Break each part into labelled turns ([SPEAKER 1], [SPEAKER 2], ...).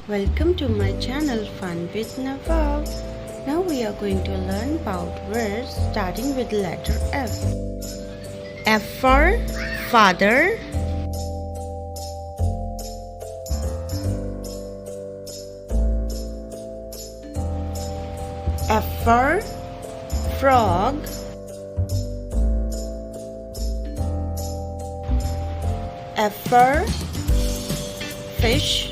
[SPEAKER 1] Welcome to my channel Fun with Nawab. Now we are going to learn about words starting with the letter F. F for father. F for frog. F for fish.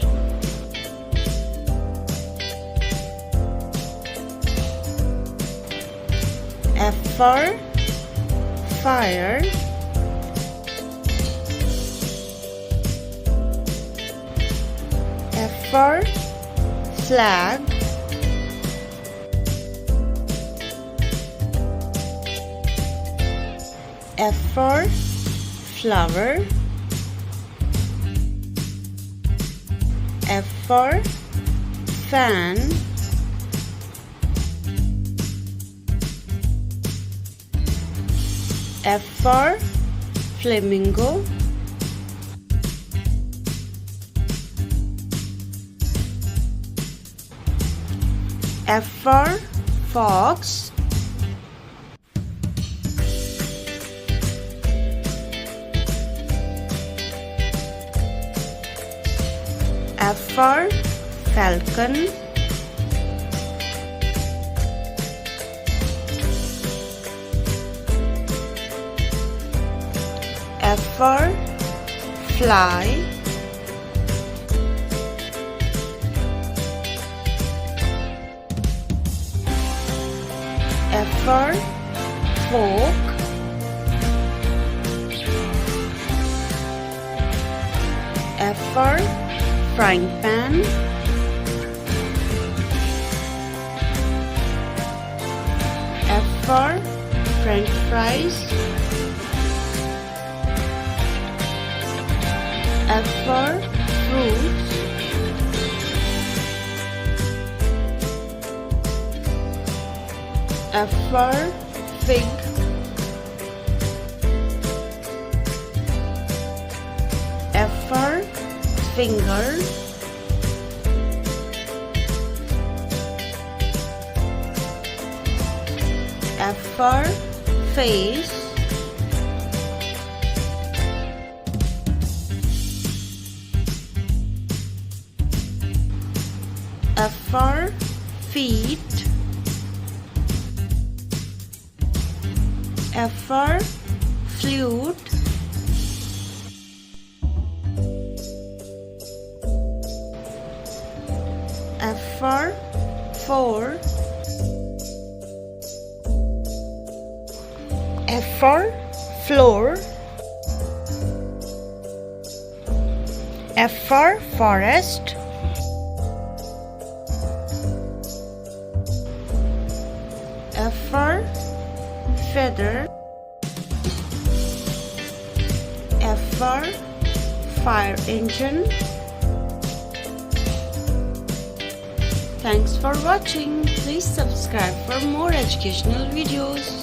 [SPEAKER 1] F for fire. F for flag. F for flower. F for fan. F for flamingo. F for fox. F for falcon. F for fly. F for fork. F for frying pan. F for French fries. F for fruits. F for fig. F for finger. F for face. F for feet. F for flute. F for four. F for floor. F for forest. F for feather. F for fire engine. Thanks for watching. Please subscribe for more educational videos.